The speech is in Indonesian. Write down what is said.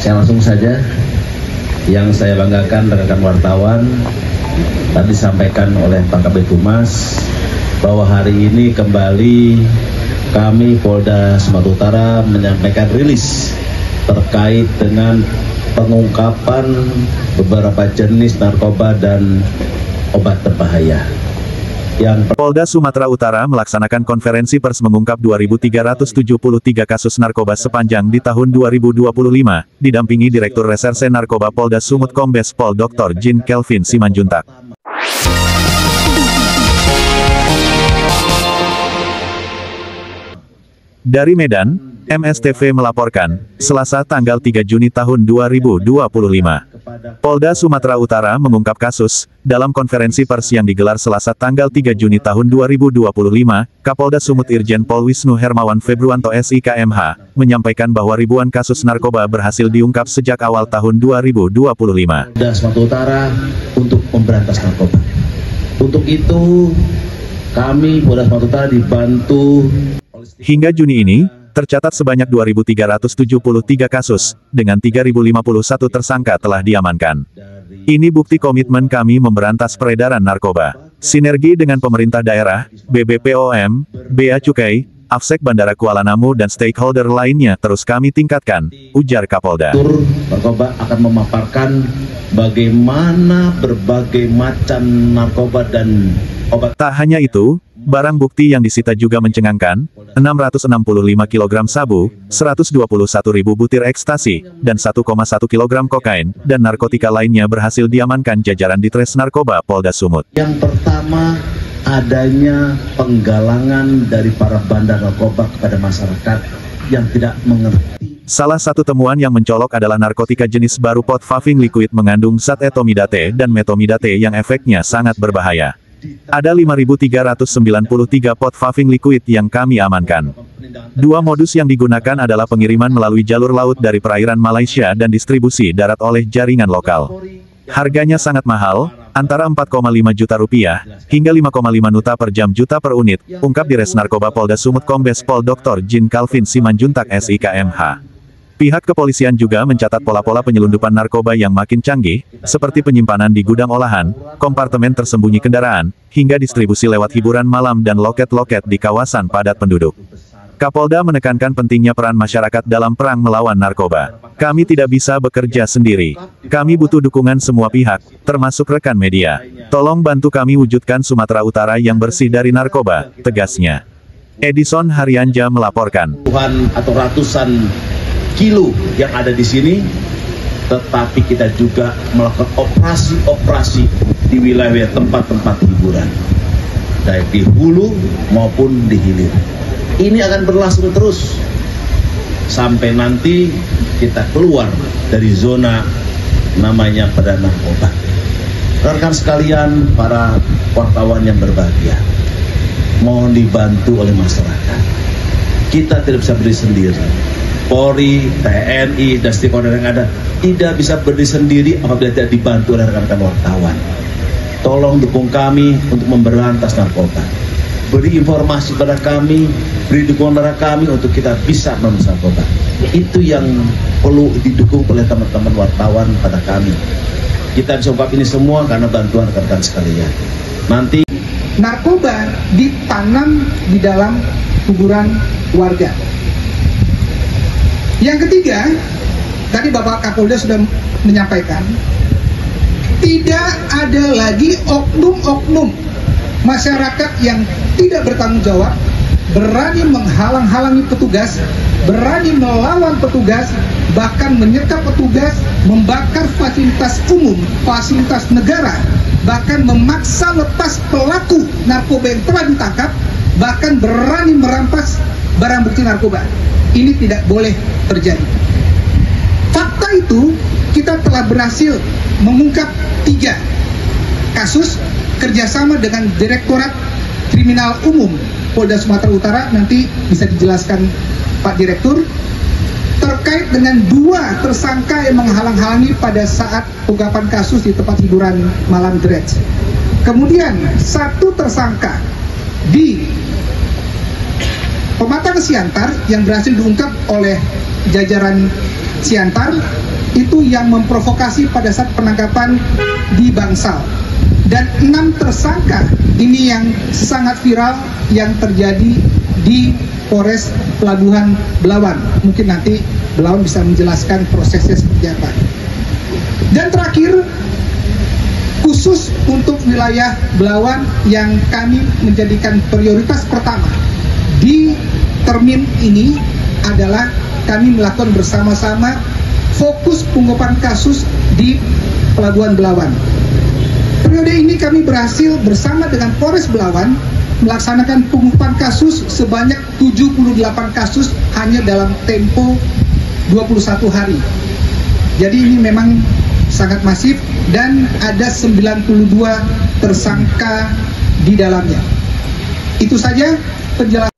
Langsung saja, yang saya banggakan rekan wartawan tadi disampaikan oleh Pak Kabid Humas bahwa hari ini kembali kami Polda Sumatera Utara menyampaikan rilis terkait dengan pengungkapan beberapa jenis narkoba dan obat berbahaya. Polda Sumatera Utara melaksanakan konferensi pers mengungkap 2.373 kasus narkoba sepanjang di tahun 2025, didampingi Direktur Reserse Narkoba Polda Sumut Kombes Pol Dr. Jean Kelvin Simanjuntak. Dari Medan, MSTV melaporkan, Selasa tanggal 3 Juni tahun 2025. Polda Sumatera Utara mengungkap kasus, dalam konferensi pers yang digelar Selasa tanggal 3 Juni tahun 2025, Kapolda Sumut Irjen Pol Wisnu Hermawan Februanto SIKMH, menyampaikan bahwa ribuan kasus narkoba berhasil diungkap sejak awal tahun 2025. Polda Sumatera Utara untuk memberantas narkoba. Untuk itu, kami Polda Sumatera Utara dibantu. Hingga Juni ini, tercatat sebanyak 2.373 kasus, dengan 3.051 tersangka telah diamankan. Ini bukti komitmen kami memberantas peredaran narkoba. Sinergi dengan pemerintah daerah, BBPOM, Bea Cukai, Afsek Bandara Kuala Namu dan stakeholder lainnya terus kami tingkatkan, ujar Kapolda. Narkoba akan memaparkan bagaimana berbagai macam narkoba dan obat. Tak hanya itu, barang bukti yang disita juga mencengangkan, 665 kg sabu, 121.000 butir ekstasi, dan 1,1 kg kokain, dan narkotika lainnya berhasil diamankan jajaran Ditres Narkoba Polda Sumut. Yang pertama, adanya penggalangan dari para bandar narkoba kepada masyarakat yang tidak mengerti. Salah satu temuan yang mencolok adalah narkotika jenis baru potfaving liquid mengandung zat etomidate dan metomidate yang efeknya sangat berbahaya. Ada 5.393 potfaving liquid yang kami amankan. Dua modus yang digunakan adalah pengiriman melalui jalur laut dari perairan Malaysia dan distribusi darat oleh jaringan lokal. Harganya sangat mahal, antara 4,5 juta rupiah, hingga 5,5 nuta per jam juta per unit, ungkap Dires Narkoba Polda Sumut Kombes Pol Dr. Jean Kelvin Simanjuntak SIKMH. Pihak kepolisian juga mencatat pola-pola penyelundupan narkoba yang makin canggih, seperti penyimpanan di gudang olahan, kompartemen tersembunyi kendaraan, hingga distribusi lewat hiburan malam dan loket-loket di kawasan padat penduduk. Kapolda menekankan pentingnya peran masyarakat dalam perang melawan narkoba. Kami tidak bisa bekerja sendiri. Kami butuh dukungan semua pihak, termasuk rekan media. Tolong bantu kami wujudkan Sumatera Utara yang bersih dari narkoba, tegasnya. Edison Haryanja melaporkan. Puluhan atau ratusan kilo yang ada di sini, tetapi kita juga melakukan operasi-operasi di wilayah tempat-tempat hiburan, baik di hulu maupun di hilir. Ini akan berlangsung terus sampai nanti kita keluar dari zona namanya peredaran narkoba. Rekan sekalian, para wartawan yang berbahagia, mohon dibantu oleh masyarakat. Kita tidak bisa berdiri sendiri. Polri, TNI, dan stakeholder yang ada tidak bisa berdiri sendiri apabila tidak dibantu oleh rekan-rekan wartawan. Tolong dukung kami untuk memberantas narkoba. Beri informasi pada kami, beri dukungan pada kami untuk kita bisa memberantas narkoba. Itu yang perlu didukung oleh teman-teman wartawan pada kami. Kita bisa ungkap ini semua karena bantuan rekan-rekan sekalian. Nanti narkoba ditanam di dalam kuburan warga. Yang ketiga, tadi Bapak Kapolda sudah menyampaikan, tidak ada lagi oknum-oknum masyarakat yang tidak bertanggung jawab, berani menghalang-halangi petugas, berani melawan petugas, bahkan menyekap petugas, membakar fasilitas umum, fasilitas negara, bahkan memaksa lepas pelaku narkoba yang telah ditangkap, bahkan berani merampas barang bukti narkoba. Ini tidak boleh terjadi. Fakta itu, kita telah berhasil mengungkap 3 kasus kerjasama dengan Direktorat Kriminal Umum Polda Sumatera Utara, nanti bisa dijelaskan Pak Direktur, terkait dengan 2 tersangka yang menghalang-halangi pada saat pengungkapan kasus di tempat hiburan malam Dredge. Kemudian 1 tersangka di Pematang Siantar yang berhasil diungkap oleh jajaran Siantar, itu yang memprovokasi pada saat penangkapan di Bangsal. Dan 6 tersangka ini yang sangat viral yang terjadi di Polres Pelabuhan Belawan. Mungkin nanti Belawan bisa menjelaskan prosesnya seperti apa. Dan terakhir, khusus untuk wilayah Belawan yang kami menjadikan prioritas pertama di termin ini adalah kami melakukan bersama-sama fokus pengungkapan kasus di Pelabuhan Belawan. Periode ini kami berhasil bersama dengan Polres Belawan melaksanakan pengungkapan kasus sebanyak 78 kasus hanya dalam tempo 21 hari. Jadi ini memang sangat masif dan ada 92 tersangka di dalamnya. Itu saja penjelasan.